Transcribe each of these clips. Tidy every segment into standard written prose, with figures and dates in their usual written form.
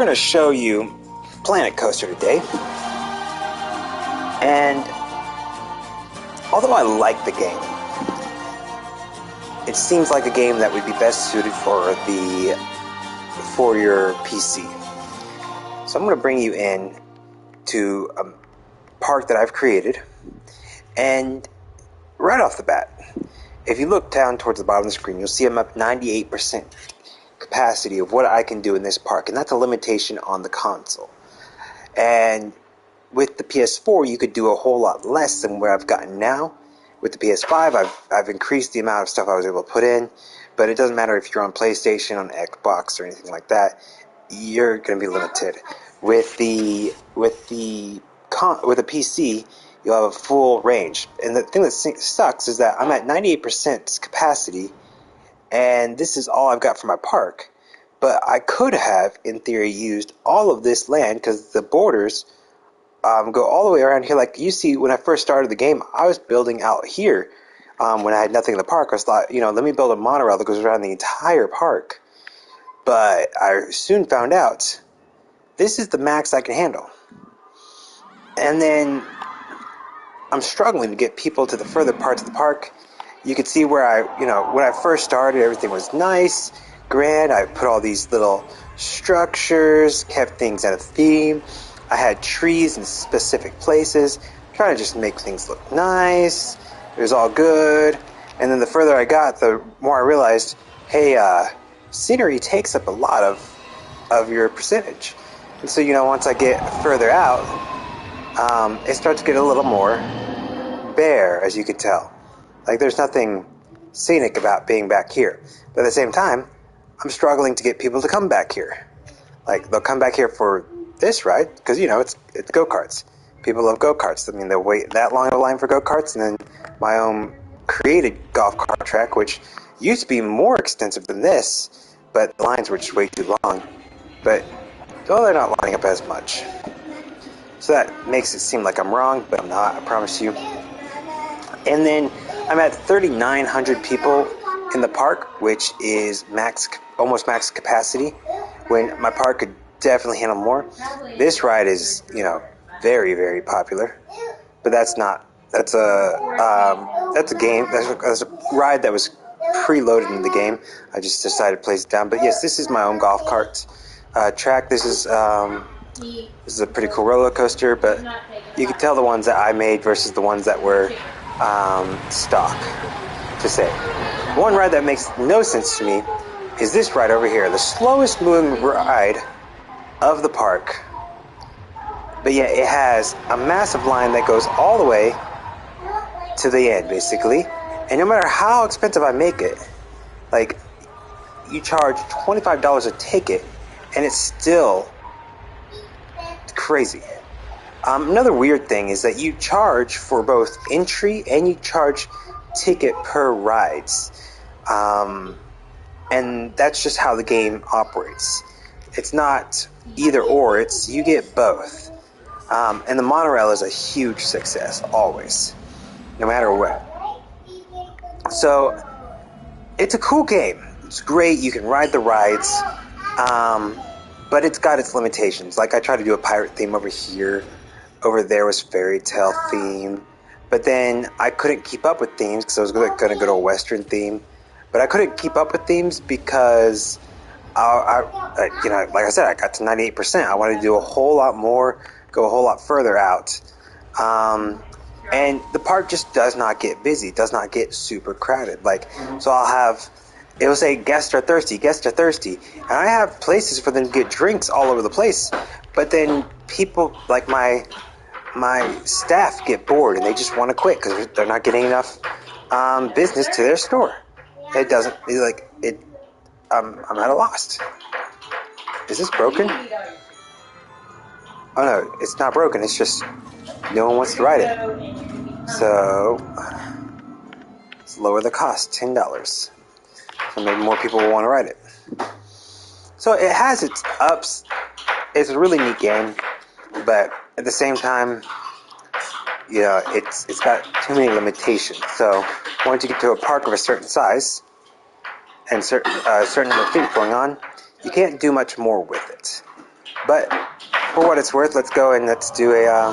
We're going to show you Planet Coaster today, and although I like the game, it seems like a game that would be best suited for your PC. So I'm going to bring you in to a park that I've created, and right off the bat, if you look down towards the bottom of the screen, you'll see I'm up 98% capacity of what I can do in this park, and that's a limitation on the console. And with the PS4, you could do a whole lot less than where I've gotten now. With the PS5, I've increased the amount of stuff I was able to put in, but it doesn't matter if you're on PlayStation, on Xbox, or anything like that. You're going to be limited. With the PC, you'll have a full range. And the thing that sucks is that I'm at 98% capacity, and this is all I've got for my park. But I could have, in theory, used all of this land because the borders go all the way around here. Like you see, when I first started the game, I was building out here when I had nothing in the park. I was thought, let me build a monorail that goes around the entire park. But I soon found out this is the max I can handle. And then I'm struggling to get people to the further parts of the park. You can see where when I first started, everything was nice, grand. I put all these little structures, kept things at a theme. I had trees in specific places, trying to just make things look nice. It was all good. And then the further I got, the more I realized, hey, scenery takes up a lot of your percentage. And so, once I get further out, it starts to get a little more bare, as you can tell. Like, there's nothing scenic about being back here. But at the same time, I'm struggling to get people to come back here. Like, they'll come back here for this ride, because, it's go-karts. People love go-karts. I mean, they'll wait that long of a line for go-karts, and then my own created golf cart track, which used to be more extensive than this, but the lines were just way too long. But, they're not lining up as much. So that makes it seem like I'm wrong, but I'm not, I promise you. And then I'm at 3,900 people in the park, which is almost max capacity, when my park could definitely handle more. This ride is, very, very popular, but that's a game, that's a ride that was preloaded in the game. I just decided to place it down. But yes, this is my own golf cart track. This is a pretty cool roller coaster, but you can tell the ones that I made versus the ones that were stock, to say. One ride that makes no sense to me is this ride over here, the slowest moving ride of the park, but yet it has a massive line that goes all the way to the end, basically. And no matter how expensive I make it, like, you charge $25 a ticket, and it's still crazy. Another weird thing is that you charge for both entry and you charge ticket per rides. And that's just how the game operates. It's not either or, it's you get both. And the monorail is a huge success, always, no matter what. So, it's a cool game. It's great, you can ride the rides, but it's got its limitations. Like, I tried to do a pirate theme over here. Over there was fairy tale theme. But then I couldn't keep up with themes because I was going to go to a Western theme. But I couldn't keep up with themes because, like I said, I got to 98%. I wanted to do a whole lot more, go a whole lot further out. And the park just does not get busy. It does not get super crowded. So it will say, guests are thirsty, guests are thirsty. And I have places for them to get drinks all over the place. But then people, like my staff, get bored and they just want to quit because they're not getting enough business to their store. I'm at a loss. Is this broken? Oh no, it's not broken. It's just no one wants to ride it. So let's lower the cost, $10. So maybe more people will want to ride it. So it has its ups. It's a really neat game, but at the same time, it's got too many limitations. So once you get to a park of a certain size and certain number of things going on, you can't do much more with it. But for what it's worth, let's go and let's do a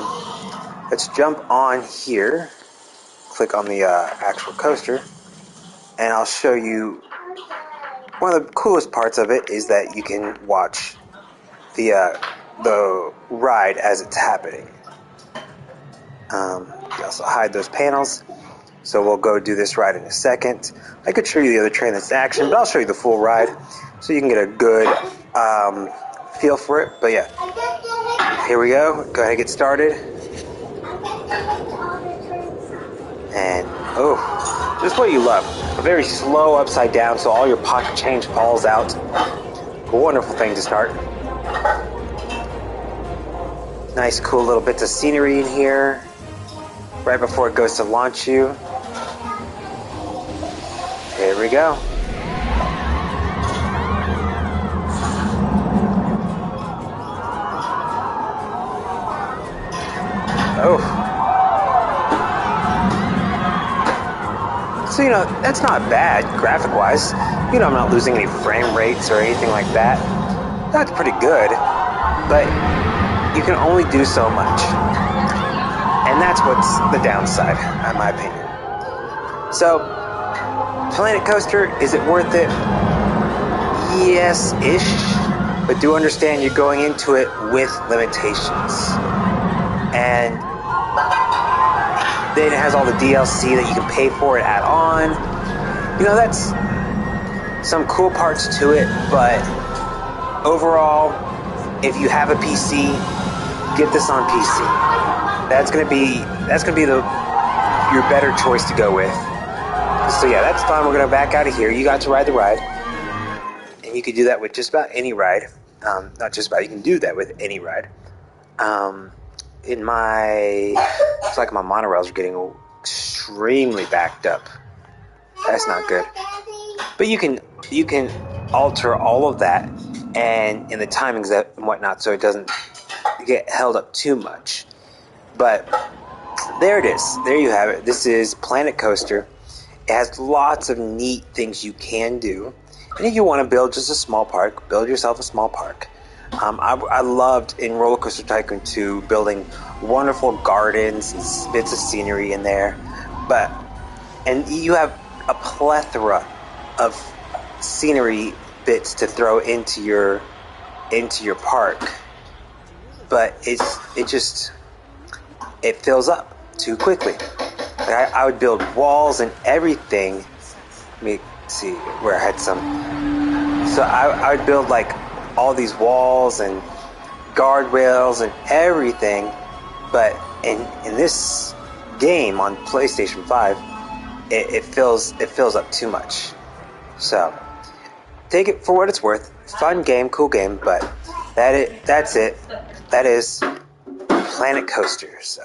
let's jump on here. Click on the actual coaster, and I'll show you. One of the coolest parts of it is that you can watch the ride as it's happening. You also hide those panels, so we'll go do this ride in a second. I could show you the other train that's in action, but I'll show you the full ride so you can get a good feel for it. But yeah, here we go. Go ahead and get started. And oh, just what you love. A very slow upside down, so all your pocket change falls out. A wonderful thing to start. Nice, cool little bits of scenery in here right before it goes to launch you. Here we go. Oh. So, that's not bad graphic-wise. I'm not losing any frame rates or anything like that. That's pretty good. But you can only do so much. And that's what's the downside, in my opinion. So, Planet Coaster, is it worth it? Yes-ish. But do understand you're going into it with limitations. And then it has all the DLC that you can pay for it add on. That's some cool parts to it, but overall, if you have a PC, get this on PC. That's gonna be your better choice to go with. So yeah, that's fine. We're gonna back out of here. You got to ride the ride, and you can do that with just about any ride. Not just about. You can do that with any ride. It's like my monorails are getting extremely backed up. That's not good. But you can alter all of that and in the timings and whatnot, so it doesn't get held up too much. But there it is. There you have it. This is Planet Coaster. It has lots of neat things you can do. And if you want to build just a small park, build yourself a small park. I loved in Roller Coaster Tycoon 2 building wonderful gardens and bits of scenery in there. And you have a plethora of scenery bits to throw into your park. But it fills up too quickly. I would build walls and everything. Let me see where I had some. So I would build like all these walls and guardrails and everything, but in this game on PlayStation 5, it fills up too much. So take it for what it's worth. Fun game, cool game, but that's it. That is Planet Coaster. So.